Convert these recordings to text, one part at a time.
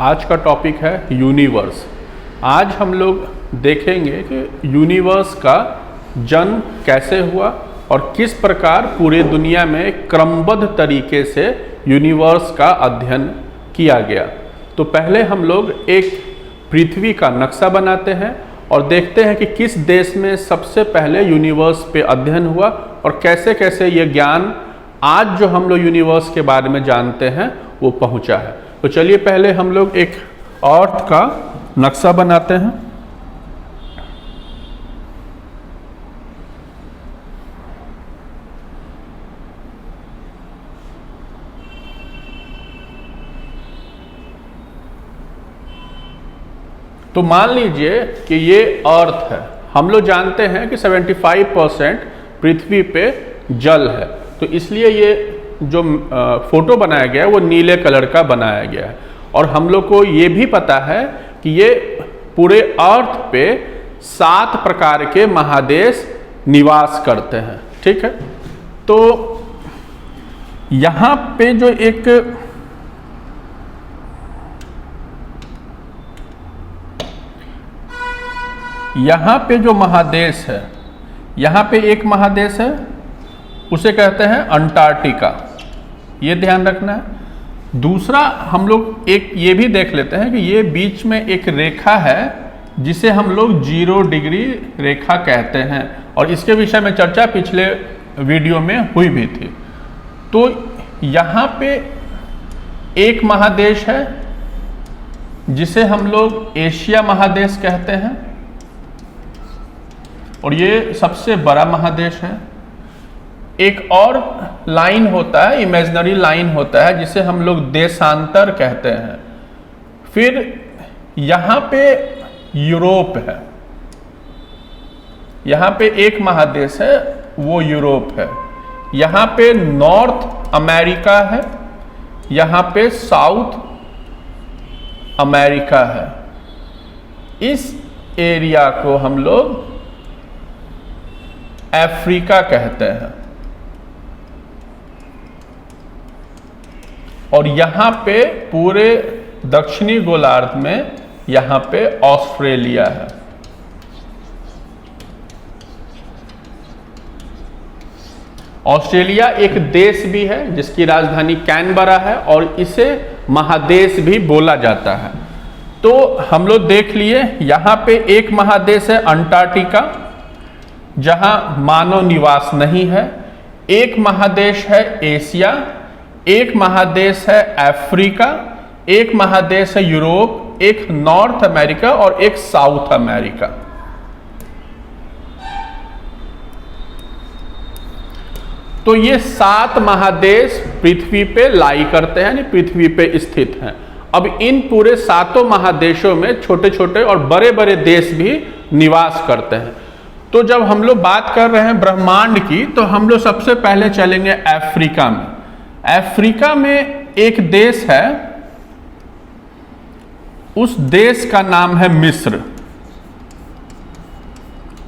आज का टॉपिक है यूनिवर्स। आज हम लोग देखेंगे कि यूनिवर्स का जन्म कैसे हुआ और किस प्रकार पूरे दुनिया में क्रमबद्ध तरीके से यूनिवर्स का अध्ययन किया गया। तो पहले हम लोग एक पृथ्वी का नक्शा बनाते हैं और देखते हैं कि किस देश में सबसे पहले यूनिवर्स पे अध्ययन हुआ और कैसे कैसे ये ज्ञान आज जो हम लोग यूनिवर्स के बारे में जानते हैं वो पहुंचा है। तो चलिए पहले हम लोग एक अर्थ का नक्शा बनाते हैं। तो मान लीजिए कि ये अर्थ है। हम लोग जानते हैं कि 75% पृथ्वी पे जल है, तो इसलिए ये जो फोटो बनाया गया है वो नीले कलर का बनाया गया है। और हम लोग को ये भी पता है कि ये पूरे अर्थ पे 7 प्रकार के महादेश निवास करते हैं। ठीक है, तो यहाँ पे जो महादेश है, यहाँ पे एक महादेश है, उसे कहते हैं अंटार्कटिका। ये ध्यान रखना है। दूसरा हम लोग एक ये भी देख लेते हैं कि ये बीच में एक रेखा है जिसे हम लोग 0 डिग्री रेखा कहते हैं, और इसके विषय में चर्चा पिछले वीडियो में हुई भी थी। तो यहाँ पे एक महादेश है जिसे हम लोग एशिया महादेश कहते हैं, और ये सबसे बड़ा महादेश है। एक और लाइन होता है, इमेजिनरी लाइन होता है, जिसे हम लोग देशांतर कहते हैं। फिर यहाँ पे यूरोप है, यहाँ पे एक महादेश है वो यूरोप है। यहाँ पे नॉर्थ अमेरिका है, यहाँ पे साउथ अमेरिका है। इस एरिया को हम लोग अफ्रीका कहते हैं। और यहाँ पे पूरे दक्षिणी गोलार्ध में यहाँ पे ऑस्ट्रेलिया है। ऑस्ट्रेलिया एक देश भी है जिसकी राजधानी कैनबरा है, और इसे महादेश भी बोला जाता है। तो हम लोग देख लिए यहाँ पे एक महादेश है अंटार्कटिका, जहां मानव निवास नहीं है। एक महादेश है एशिया, एक महादेश है अफ्रीका, एक महादेश है यूरोप, एक नॉर्थ अमेरिका और एक साउथ अमेरिका। तो ये 7 महादेश पृथ्वी पे लाई करते हैं, यानी पृथ्वी पे स्थित हैं। अब इन पूरे 7 महादेशों में छोटे छोटे और बड़े बड़े देश भी निवास करते हैं। तो जब हम लोग बात कर रहे हैं ब्रह्मांड की, तो हम लोग सबसे पहले चलेंगे अफ्रीका में। अफ्रीका में एक देश है, उस देश का नाम है मिस्र।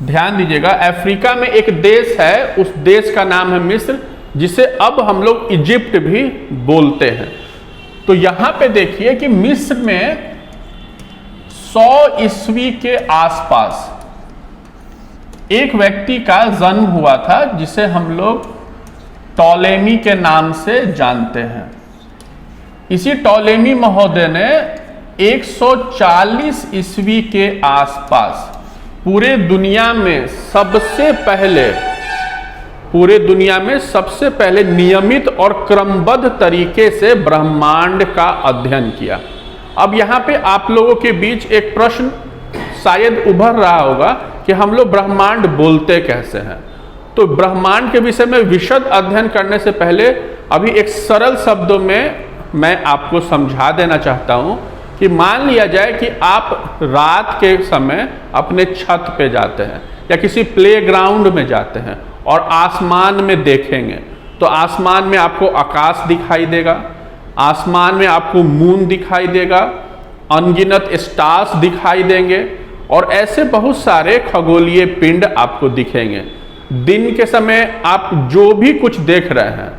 ध्यान दीजिएगा, अफ्रीका में एक देश है, उस देश का नाम है मिस्र, जिसे अब हम लोग इजिप्ट भी बोलते हैं। तो यहां पे देखिए कि मिस्र में 100 ईस्वी के आसपास एक व्यक्ति का जन्म हुआ था, जिसे हम लोग टॉलेमी के नाम से जानते हैं। इसी टॉलेमी महोदय ने 140 ईस्वी के आसपास पूरे दुनिया में सबसे पहले नियमित और क्रमबद्ध तरीके से ब्रह्मांड का अध्ययन किया। अब यहाँ पे आप लोगों के बीच एक प्रश्न शायद उभर रहा होगा कि हम लोग ब्रह्मांड बोलते कैसे हैं। तो ब्रह्मांड के विषय में विशद अध्ययन करने से पहले अभी एक सरल शब्दों में मैं आपको समझा देना चाहता हूं कि मान लिया जाए कि आप रात के समय अपने छत पे जाते हैं या किसी प्लेग्राउंड में जाते हैं और आसमान में देखेंगे, तो आसमान में आपको आकाश दिखाई देगा, आसमान में आपको मून दिखाई देगा, अनगिनत स्टार्स दिखाई देंगे, और ऐसे बहुत सारे खगोलीय पिंड आपको दिखेंगे। दिन के समय आप जो भी कुछ देख रहे हैं,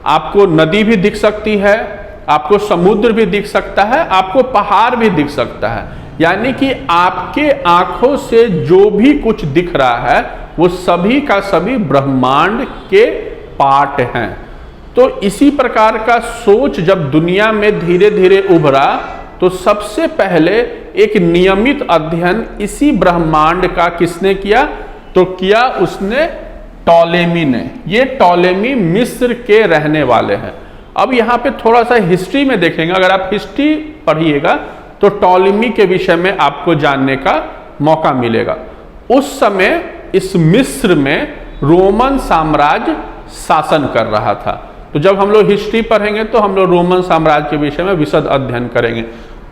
आपको नदी भी दिख सकती है, आपको समुद्र भी दिख सकता है, आपको पहाड़ भी दिख सकता है, यानी कि आपके आंखों से जो भी कुछ दिख रहा है वो सभी का सभी ब्रह्मांड के पार्ट हैं। तो इसी प्रकार का सोच जब दुनिया में धीरे धीरे उभरा तो सबसे पहले एक नियमित अध्ययन इसी ब्रह्मांड का किसने किया? तो किया उसने टॉलेमी ने। ये टॉलेमी मिस्र के रहने वाले हैं। अब यहाँ पे थोड़ा सा हिस्ट्री में देखेंगे, अगर आप हिस्ट्री पढ़िएगा तो टॉलेमी के विषय में आपको जानने का मौका मिलेगा। उस समय इस मिस्र में रोमन साम्राज्य शासन कर रहा था। तो जब हम लोग हिस्ट्री पढ़ेंगे तो हम लोग रोमन साम्राज्य के विषय में विशद अध्ययन करेंगे।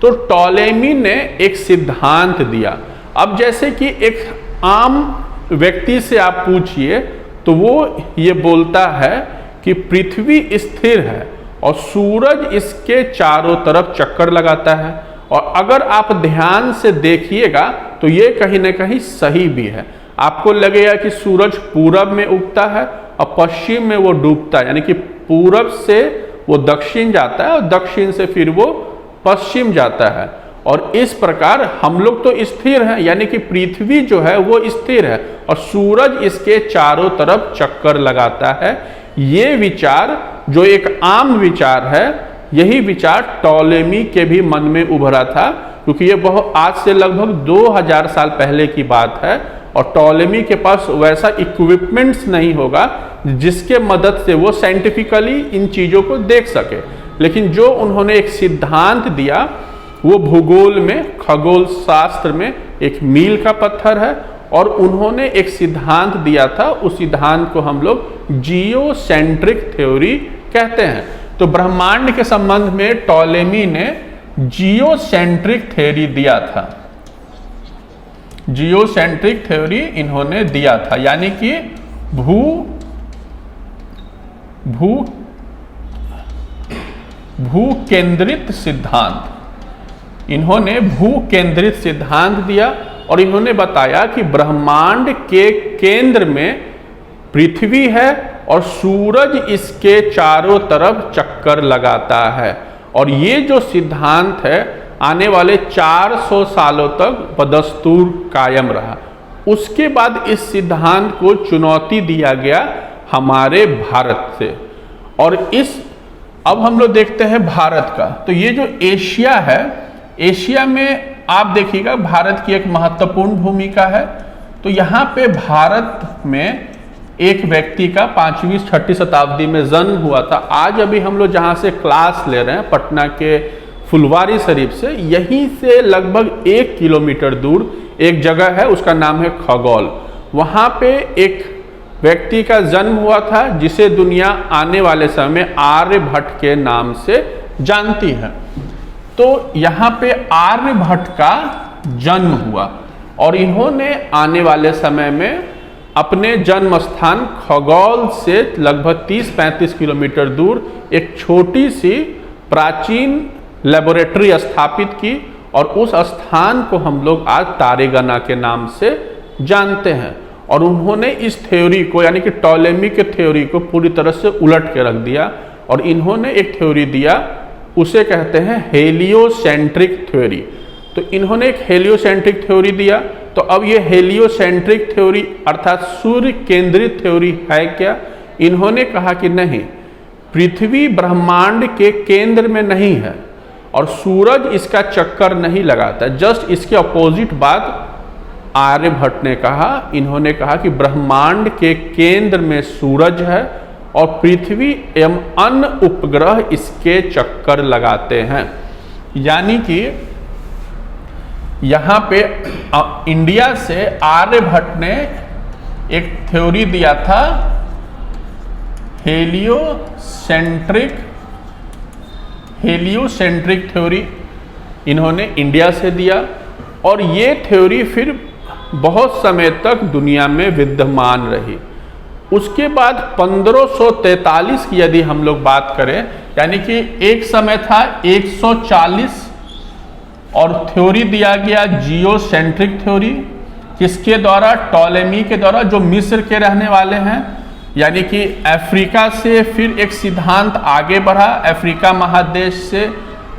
तो टॉलेमी ने एक सिद्धांत दिया। अब जैसे कि एक आम व्यक्ति से आप पूछिए तो वो ये बोलता है कि पृथ्वी स्थिर है और सूरज इसके चारों तरफ चक्कर लगाता है, और अगर आप ध्यान से देखिएगा तो ये कहीं ना कहीं सही भी है। आपको लगेगा कि सूरज पूरब में उगता है और पश्चिम में वो डूबता है, यानी कि पूरब से वो दक्षिण जाता है और दक्षिण से फिर वो पश्चिम जाता है। और इस प्रकार हम लोग तो स्थिर हैं, यानी कि पृथ्वी जो है वो स्थिर है और सूरज इसके चारों तरफ चक्कर लगाता है। ये विचार जो एक आम विचार है, यही विचार टॉलेमी के भी मन में उभरा था, क्योंकि ये बहुत आज से लगभग 2000 साल पहले की बात है और टॉलेमी के पास वैसा इक्विपमेंट्स नहीं होगा जिसके मदद से वो साइंटिफिकली इन चीज़ों को देख सके। लेकिन जो उन्होंने एक सिद्धांत दिया वो भूगोल में, खगोल शास्त्र में एक मील का पत्थर है, और उन्होंने एक सिद्धांत दिया था। उस सिद्धांत को हम लोग जियोसेंट्रिक थ्योरी कहते हैं। तो ब्रह्मांड के संबंध में टॉलेमी ने जियोसेंट्रिक थ्योरी दिया था। जियोसेंट्रिक थ्योरी इन्होंने दिया था, यानी कि भू केंद्रित सिद्धांत। इन्होंने भू केंद्रित सिद्धांत दिया और इन्होंने बताया कि ब्रह्मांड के केंद्र में पृथ्वी है और सूरज इसके चारों तरफ चक्कर लगाता है। और ये जो सिद्धांत है आने वाले 400 सालों तक बदस्तूर कायम रहा। उसके बाद इस सिद्धांत को चुनौती दिया गया हमारे भारत से। और अब हम लोग देखते हैं भारत का। तो ये जो एशिया है, एशिया में आप देखिएगा भारत की एक महत्वपूर्ण भूमिका है। तो यहाँ पे भारत में एक व्यक्ति का 5वीं-6वीं शताब्दी में जन्म हुआ था। आज अभी हम लोग जहाँ से क्लास ले रहे हैं, पटना के फुलवारी शरीफ से, यहीं से लगभग 1 किलोमीटर दूर एक जगह है, उसका नाम है खगौल। वहाँ पे एक व्यक्ति का जन्म हुआ था जिसे दुनिया आने वाले समय में आर्यभट्ट के नाम से जानती है। तो यहाँ पे आर्यभट्ट का जन्म हुआ और इन्होंने आने वाले समय में अपने जन्म स्थान खगौल से लगभग 30-35 किलोमीटर दूर एक छोटी सी प्राचीन लेबोरेटरी स्थापित की और उस स्थान को हम लोग आज तारेगना के नाम से जानते हैं। और उन्होंने इस थ्योरी को, यानी कि टॉलेमी के थ्योरी को पूरी तरह से उलट के रख दिया और इन्होंने एक थ्योरी दिया, उसे कहते हैं हेलियोसेंट्रिक थ्योरी। तो इन्होंने एक हेलियोसेंट्रिक थ्योरी दिया। तो अब ये हेलियोसेंट्रिक थ्योरी अर्थात सूर्य केंद्रित थ्योरी है क्या? इन्होंने कहा कि नहीं, पृथ्वी ब्रह्मांड के केंद्र में नहीं है और सूरज इसका चक्कर नहीं लगाता। जस्ट इसके अपोजिट बात आर्यभट्ट ने कहा। इन्होंने कहा कि ब्रह्मांड के केंद्र में सूरज है और पृथ्वी एवं अन्य उपग्रह इसके चक्कर लगाते हैं। यानी कि यहाँ पे इंडिया से आर्यभट्ट ने एक थ्योरी दिया था हेलियोसेंट्रिक थ्योरी, इन्होंने इंडिया से दिया और ये थ्योरी फिर बहुत समय तक दुनिया में विद्यमान रही। उसके बाद 1543 की यदि हम लोग बात करें, यानी कि एक समय था 140 और थ्योरी दिया गया जियोसेंट्रिक थ्योरी, किसके द्वारा? टॉलेमी के द्वारा, जो मिस्र के रहने वाले हैं। यानी कि अफ्रीका से फिर एक सिद्धांत आगे बढ़ा, अफ्रीका महादेश से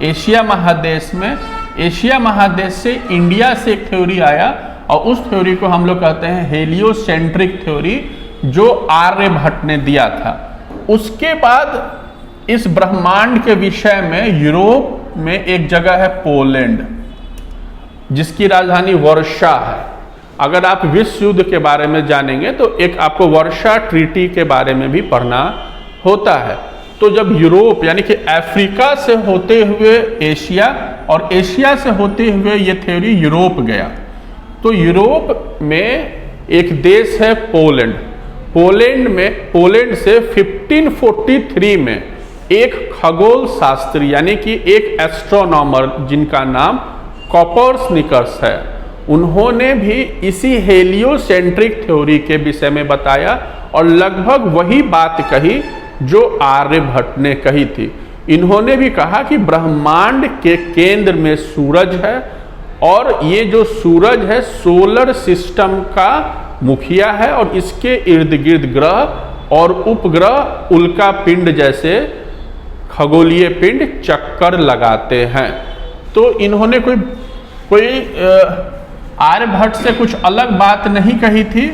एशिया महादेश में, एशिया महादेश से इंडिया से एक थ्योरी आया और उस थ्योरी को हम लोग कहते हैं हेलियोसेंट्रिक थ्योरी, जो आर्यभट्ट ने दिया था। उसके बाद इस ब्रह्मांड के विषय में यूरोप में एक जगह है पोलैंड, जिसकी राजधानी वर्षा है। अगर आप विश्व युद्ध के बारे में जानेंगे तो एक आपको वर्षा ट्रीटी के बारे में भी पढ़ना होता है। तो जब यूरोप यानी कि अफ्रीका से होते हुए एशिया और एशिया से होते हुए ये थ्योरी यूरोप गया, तो यूरोप में एक देश है पोलैंड। पोलैंड से 1543 में एक खगोल शास्त्री यानी कि एक एस्ट्रोनॉमर जिनका नाम कोपर्निकस है, उन्होंने भी इसी हेलियोसेंट्रिक थ्योरी के विषय में बताया और लगभग वही बात कही जो आर्यभट्ट ने कही थी। इन्होंने भी कहा कि ब्रह्मांड के केंद्र में सूरज है और ये जो सूरज है सोलर सिस्टम का मुखिया है और इसके इर्द गिर्द ग्रह और उपग्रह उल्का पिंड जैसे खगोलीय पिंड चक्कर लगाते हैं। तो इन्होंने कोई आर्यभट्ट से कुछ अलग बात नहीं कही थी।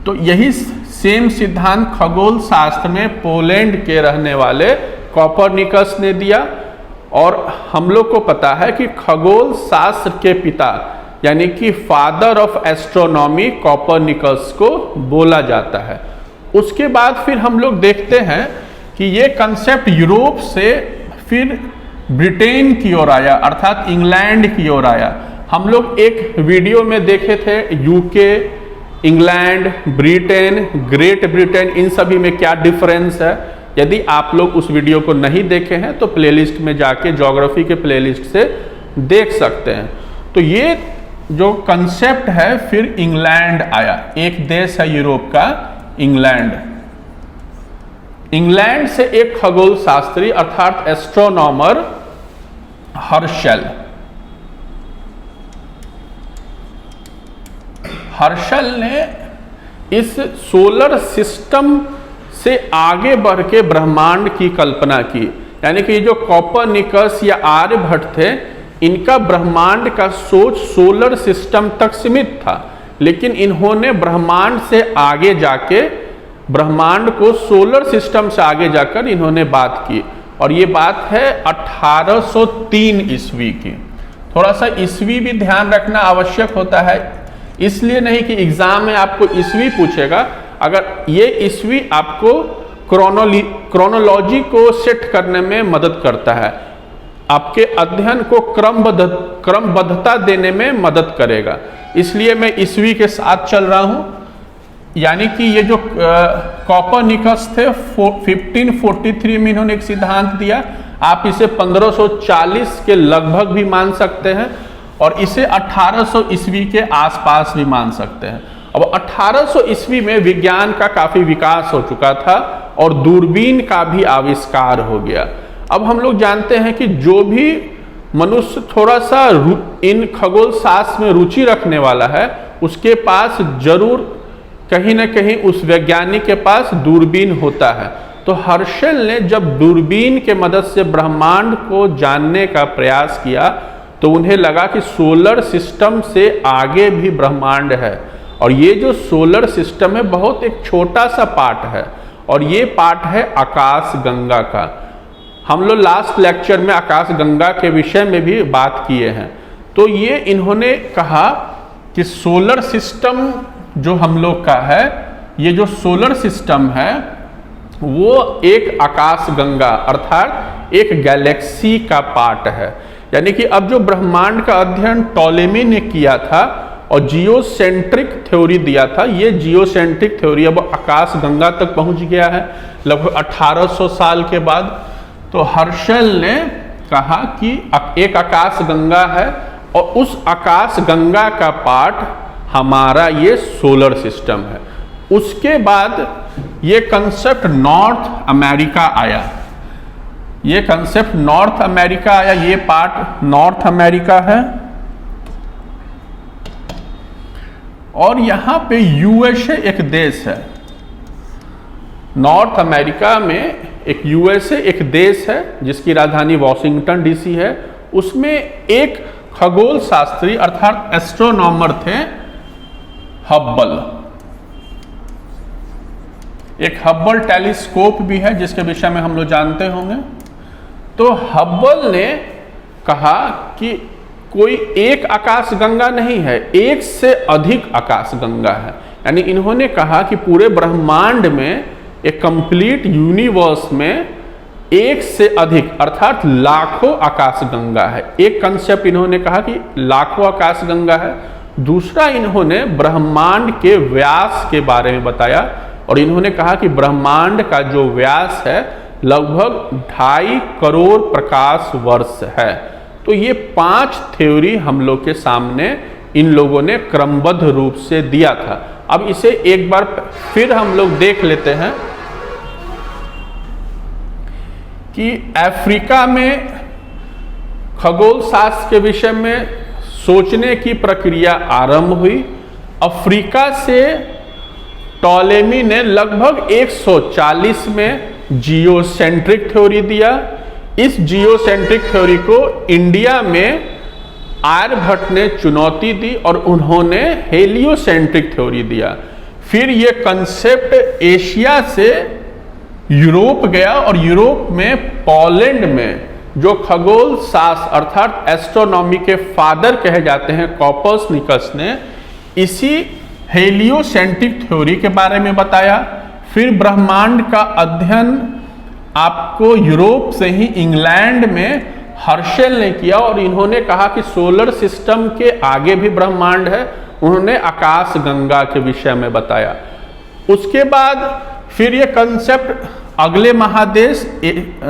तो यही सेम सिद्धांत खगोल शास्त्र में पोलैंड के रहने वाले कोपर्निकस ने दिया। और हम लोग को पता है कि खगोल शास्त्र के पिता यानी कि फादर ऑफ एस्ट्रोनॉमी कोपर्निकस को बोला जाता है। उसके बाद फिर हम लोग देखते हैं कि ये कंसेप्ट यूरोप से फिर ब्रिटेन की ओर आया, अर्थात इंग्लैंड की ओर आया। हम लोग एक वीडियो में देखे थे UK, England, Britain, great Britain, इन सभी में क्या डिफरेंस है। यदि आप लोग उस वीडियो को नहीं देखे हैं तो प्लेलिस्ट में जाके ज्योग्राफी के प्लेलिस्ट से देख सकते हैं। तो ये जो कंसेप्ट है फिर इंग्लैंड आया, एक देश है यूरोप का इंग्लैंड। इंग्लैंड से एक खगोल शास्त्री अर्थात एस्ट्रोनॉमर हर्शल ने इस सोलर सिस्टम से आगे बढ़ के ब्रह्मांड की कल्पना की। यानी कि जो कोपर्निकस या आर्यभट्ट थे, इनका ब्रह्मांड का सोच सोलर सिस्टम तक सीमित था, लेकिन इन्होंने ब्रह्मांड से आगे जाके ब्रह्मांड को सोलर सिस्टम से आगे जाकर इन्होंने बात की। और ये बात है 1803 ईस्वी की। थोड़ा सा ईस्वी भी ध्यान रखना आवश्यक होता है, इसलिए नहीं कि एग्जाम में आपको ईस्वी पूछेगा, अगर ये ईस्वी आपको क्रोनोलॉजी को सेट करने में मदद करता है, आपके अध्ययन को क्रमबद्धता देने में मदद करेगा। इसलिए मैं ईस्वी के साथ चल रहा हूं। यानी कि ये जो कोपर्निकस थे 1543 में इन्होंने एक सिद्धांत दिया, आप इसे 1540 के लगभग भी मान सकते हैं और इसे 1800 ईस्वी के आसपास भी मान सकते हैं। अब 1800 ईस्वी में विज्ञान का काफी विकास हो चुका था और दूरबीन का भी आविष्कार हो गया। अब हम लोग जानते हैं कि जो भी मनुष्य थोड़ा सा इन खगोल शास्त्र में रुचि रखने वाला है, उसके पास जरूर कहीं ना कहीं उस वैज्ञानिक के पास दूरबीन होता है। तो हर्शल ने जब दूरबीन के मदद से ब्रह्मांड को जानने का प्रयास किया तो उन्हें लगा कि सोलर सिस्टम से आगे भी ब्रह्मांड है और ये जो सोलर सिस्टम है बहुत एक छोटा सा पार्ट है और ये पार्ट है आकाश गंगा का। हम लोग लास्ट लेक्चर में आकाश गंगा के विषय में भी बात किए हैं। तो ये इन्होंने कहा कि सोलर सिस्टम जो हम लोग का है, ये जो सोलर सिस्टम है वो एक आकाश गंगा अर्थात एक गैलेक्सी का पार्ट है। यानी कि अब जो ब्रह्मांड का अध्ययन टॉलेमी ने किया था और जियोसेंट्रिक थ्योरी दिया था, ये जियोसेंट्रिक थ्योरी अब आकाश गंगा तक पहुंच गया है लगभग 1800 साल के बाद। तो हर्शल ने कहा कि एक आकाश गंगा है और उस आकाश गंगा का पार्ट हमारा ये सोलर सिस्टम है। उसके बाद ये कंसेप्ट नॉर्थ अमेरिका आया, ये कंसेप्ट नॉर्थ अमेरिका आया, ये पार्ट नॉर्थ अमेरिका है और यहां पे यूएसए एक देश है। नॉर्थ अमेरिका में एक यूएसए एक देश है जिसकी राजधानी वॉशिंगटन डीसी है, उसमें एक खगोल शास्त्री अर्थात एस्ट्रोनॉमर थे हब्बल। एक हब्बल टेलीस्कोप भी है जिसके विषय में हम लोग जानते होंगे। तो हब्बल ने कहा कि कोई एक आकाशगंगा नहीं है, एक से अधिक आकाशगंगा है। यानी इन्होंने कहा कि पूरे ब्रह्मांड में, एक कंप्लीट यूनिवर्स में एक से अधिक अर्थात लाखों आकाशगंगा है। एक कंसेप्ट इन्होंने कहा कि लाखों आकाशगंगा है। दूसरा इन्होंने ब्रह्मांड के व्यास के बारे में बताया और इन्होंने कहा कि ब्रह्मांड का जो व्यास है लगभग 2.5 करोड़ प्रकाश वर्ष है। तो ये 5 थ्योरी हम लोग के सामने इन लोगों ने क्रमबद्ध रूप से दिया था। अब इसे एक बार फिर हम लोग देख लेते हैं कि अफ्रीका में खगोल शास्त्र के विषय में सोचने की प्रक्रिया आरंभ हुई। अफ्रीका से टॉलेमी ने लगभग 140 में जियोसेंट्रिक थ्योरी दिया। इस जियोसेंट्रिक थ्योरी को इंडिया में आर्यभट्ट ने चुनौती दी और उन्होंने हेलियोसेंट्रिक थ्योरी दिया। फिर ये कंसेप्ट एशिया से यूरोप गया और यूरोप में पोलैंड में जो खगोल शास्त्र अर्थात एस्ट्रोनॉमी के फादर कहे जाते हैं कोपर्निकस ने इसी हेलियोसेंट्रिक थ्योरी के बारे में बताया। फिर ब्रह्मांड का अध्ययन आपको यूरोप से ही इंग्लैंड में हर्शेल ने किया और इन्होंने कहा कि सोलर सिस्टम के आगे भी ब्रह्मांड है। उन्होंने आकाश गंगा के विषय में बताया। उसके बाद फिर ये कंसेप्ट अगले महादेश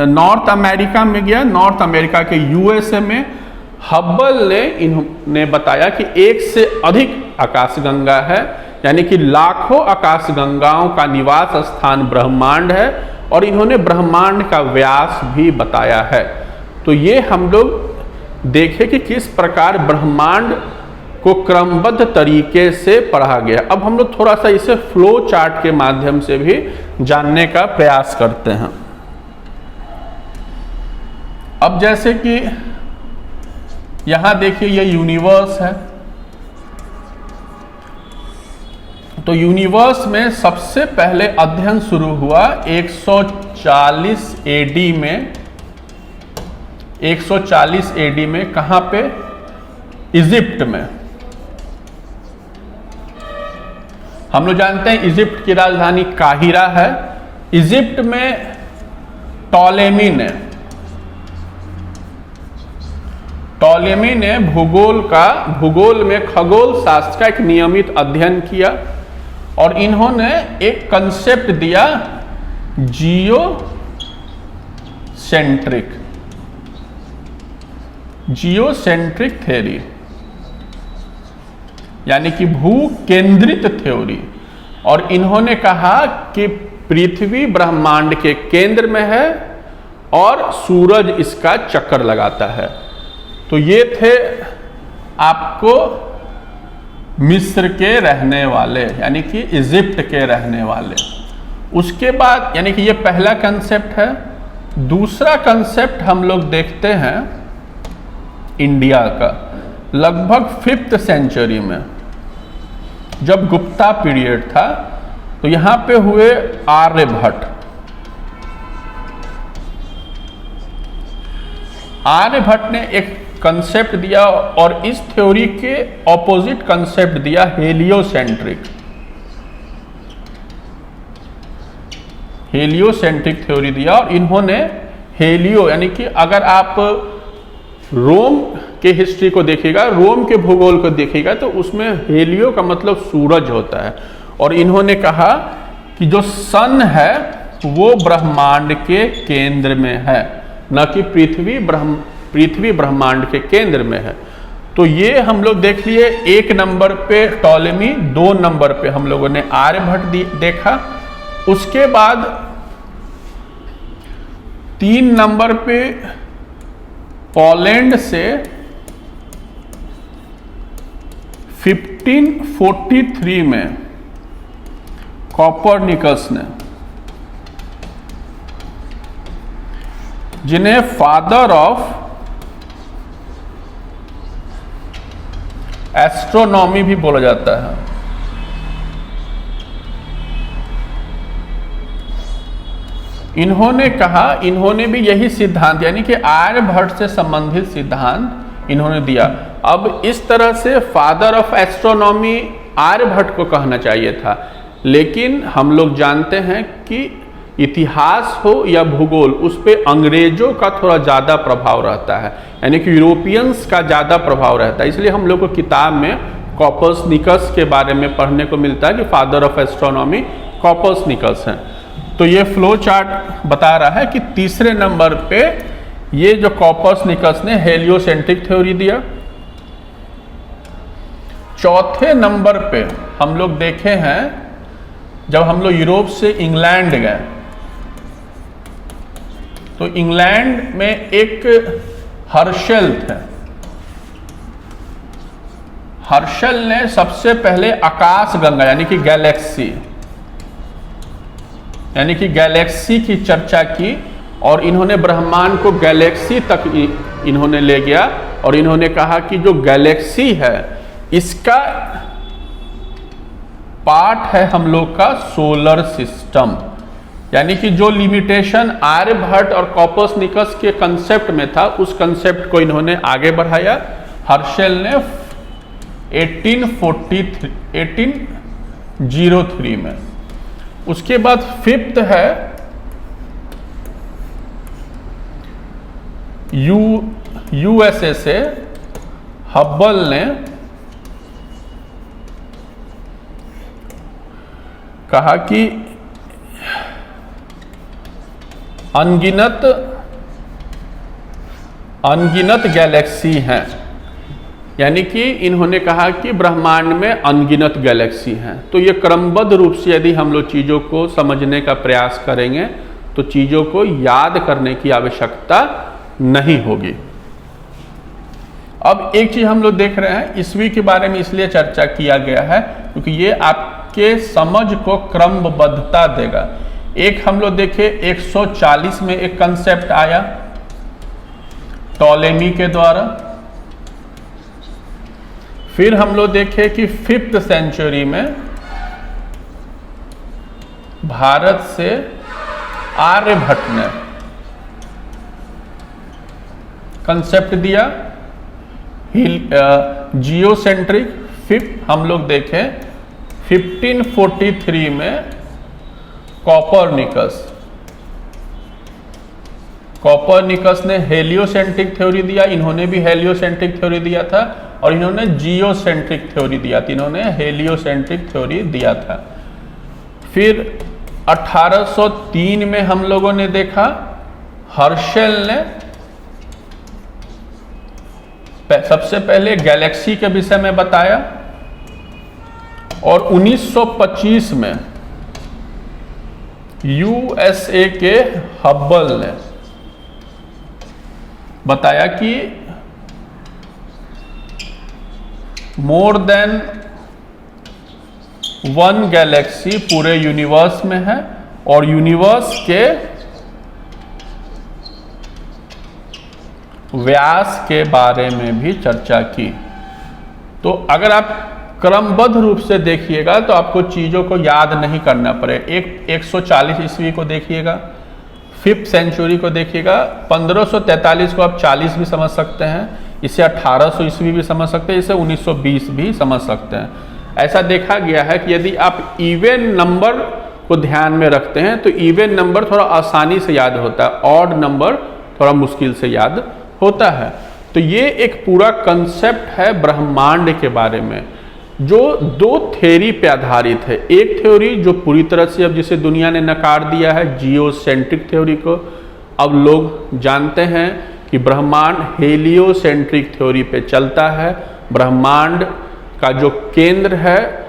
नॉर्थ अमेरिका में गया। नॉर्थ अमेरिका के यूएसए में हब्बल ने इन्होंने बताया कि एक से अधिक आकाशगंगा है, यानी कि लाखों आकाशगंगाओं का निवास स्थान ब्रह्मांड है और इन्होंने ब्रह्मांड का व्यास भी बताया है। तो ये हम लोग देखें कि किस प्रकार ब्रह्मांड को क्रमबद्ध तरीके से पढ़ा गया। अब हम लोग थोड़ा सा इसे फ्लो चार्ट के माध्यम से भी जानने का प्रयास करते हैं। अब जैसे कि यहां देखिए ये यूनिवर्स है। तो यूनिवर्स में सबसे पहले अध्ययन शुरू हुआ 140 एडी में। 140 एडी में कहां पे? इजिप्ट में। हम लोग जानते हैं इजिप्ट की राजधानी काहिरा है। इजिप्ट में टॉलेमी ने भूगोल में खगोल शास्त्र का एक नियमित अध्ययन किया और इन्होंने एक कंसेप्ट दिया जियोसेंट्रिक थ्योरी, यानी कि भू केंद्रित थ्योरी। और इन्होंने कहा कि पृथ्वी ब्रह्मांड के केंद्र में है और सूरज इसका चक्कर लगाता है। तो ये थे आपको मिस्र के रहने वाले, यानी कि इजिप्ट के रहने वाले। उसके बाद यानी कि ये पहला कंसेप्ट है। दूसरा कंसेप्ट हम लोग देखते हैं इंडिया का, लगभग 5th सेंचुरी में जब गुप्ता पीरियड था तो यहां पे हुए आर्यभट्ट। आर्यभट्ट ने एक कंसेप्ट दिया और इस थ्योरी के ऑपोजिट कंसेप्ट दिया हेलियोसेंट्रिक थ्योरी दिया। और इन्होंने हेलियो यानी कि अगर आप रोम के हिस्ट्री को देखिएगा, रोम के भूगोल को देखिएगा तो उसमें हेलियो का मतलब सूरज होता है। और इन्होंने कहा कि जो सन है वो ब्रह्मांड के केंद्र में है, न कि पृथ्वी ब्रह्मांड के केंद्र में है। तो ये हम लोग देख लिए। 1 नंबर पे टॉलेमी, 2 नंबर पे हम लोगों ने आर्यभट्ट देखा। उसके बाद 3 नंबर पे पोलैंड से 1543 में कोपर्निकस ने जिन्हें फादर ऑफ एस्ट्रोनॉमी भी बोला जाता है। इन्होंने कहा, इन्होंने भी यही सिद्धांत यानी कि आर्यभट्ट से संबंधित सिद्धांत इन्होंने दिया। अब इस तरह से फादर ऑफ एस्ट्रोनॉमी आर्यभट्ट को कहना चाहिए था, लेकिन हम लोग जानते हैं कि इतिहास हो या भूगोल, उस पर अंग्रेजों का थोड़ा ज़्यादा प्रभाव रहता है, यानी कि यूरोपियंस का ज़्यादा प्रभाव रहता है। इसलिए हम लोग को किताब में कॉपर्निकस के बारे में पढ़ने को मिलता है कि फादर ऑफ एस्ट्रोनॉमी कॉपर्निकस है। तो ये फ्लो चार्ट बता रहा है कि तीसरे नंबर पे ये जो कॉपर्निकस ने हेलियोसेंट्रिक थ्योरी दिया। चौथे नंबर पे हम लोग देखे हैं, जब हम लोग यूरोप से इंग्लैंड गए तो इंग्लैंड में एक हर्शल थे। हर्शल ने सबसे पहले आकाश गंगा यानी कि गैलेक्सी की चर्चा की, और इन्होंने ब्रह्मांड को गैलेक्सी तक इन्होंने ले गया, और इन्होंने कहा कि जो गैलेक्सी है इसका पार्ट है हम लोग का सोलर सिस्टम। यानी कि जो लिमिटेशन आर्यभट्ट और कॉपर्निकस के कंसेप्ट में था, उस कंसेप्ट को इन्होंने आगे बढ़ाया। हर्शल ने 1803 में। उसके बाद फिफ्थ है यूएसए से हब्बल ने कहा कि अनगिनत गैलेक्सी हैं, यानी कि इन्होंने कहा कि ब्रह्मांड में अनगिनत गैलेक्सी हैं। तो ये क्रमबद्ध रूप से यदि हम लोग चीज़ों को समझने का प्रयास करेंगे तो चीज़ों को याद करने की आवश्यकता नहीं होगी। अब एक चीज़ हम लोग देख रहे हैं, ईस्वी के बारे में इसलिए चर्चा किया गया है क्योंकि ये आपके समझ को क्रमबद्धता देगा। एक हम लोग देखे 140 में एक कंसेप्ट आया टॉलेमी के द्वारा। फिर हम लोग देखे कि 5th सेंचुरी में भारत से आर्यभट्ट ने कंसेप्ट दिया जियोसेंट्रिक। फिफ्थ हम लोग देखें 1543 में कॉपर्निकस ने हेलियोसेंट्रिक थ्योरी दिया। इन्होंने भी हेलियोसेंट्रिक थ्योरी दिया था और इन्होंने जियोसेंट्रिक थ्योरी दिया था। इन्होंने हेलियोसेंट्रिक थ्योरी दिया था। फिर 1803 में हम लोगों ने देखा हर्शल ने सबसे पहले गैलेक्सी के विषय में बताया, और 1925 में यूएसए के हब्बल ने बताया कि मोर देन वन गैलेक्सी पूरे यूनिवर्स में है, और यूनिवर्स के व्यास के बारे में भी चर्चा की। तो अगर आप क्रमबद्ध रूप से देखिएगा तो आपको चीज़ों को याद नहीं करना पड़े। 140 ईस्वी को देखिएगा, 5th सेंचुरी को देखिएगा, 1543 को आप 40 भी समझ सकते हैं, इसे 1800 ईस्वी भी समझ सकते हैं, इसे 1920 भी समझ सकते हैं। ऐसा देखा गया है कि यदि आप इवन नंबर को ध्यान में रखते हैं तो इवन नंबर थोड़ा आसानी से याद होता है, ऑड नंबर थोड़ा मुश्किल से याद होता है। तो ये एक पूरा कंसेप्ट है ब्रह्मांड के बारे में जो 2 थ्योरी पे आधारित है। एक थ्योरी जो पूरी तरह से अब जिसे दुनिया ने नकार दिया है, जियोसेंट्रिक थ्योरी को। अब लोग जानते हैं कि ब्रह्मांड हेलियोसेंट्रिक थ्योरी पे चलता है। ब्रह्मांड का जो केंद्र है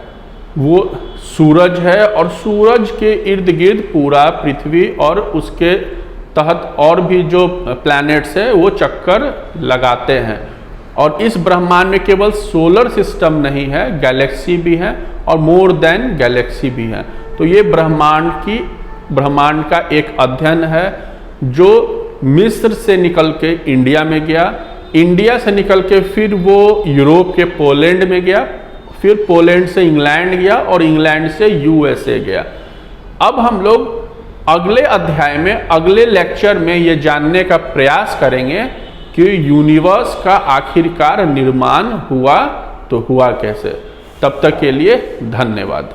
वो सूरज है, और सूरज के इर्द गिर्द पूरा पृथ्वी और उसके तहत और भी जो प्लैनेट्स है वो चक्कर लगाते हैं। और इस ब्रह्मांड में केवल सोलर सिस्टम नहीं है, गैलेक्सी भी है और मोर देन गैलेक्सी भी है। तो ये ब्रह्मांड का एक अध्ययन है जो मिस्र से निकल के इंडिया में गया, इंडिया से निकल के फिर वो यूरोप के पोलैंड में गया, फिर पोलैंड से इंग्लैंड गया और इंग्लैंड से यूएसए गया। अब हम लोग अगले अध्याय में, अगले लेक्चर में ये जानने का प्रयास करेंगे कि यूनिवर्स का आखिरकार निर्माण हुआ तो हुआ कैसे। तब तक के लिए धन्यवाद।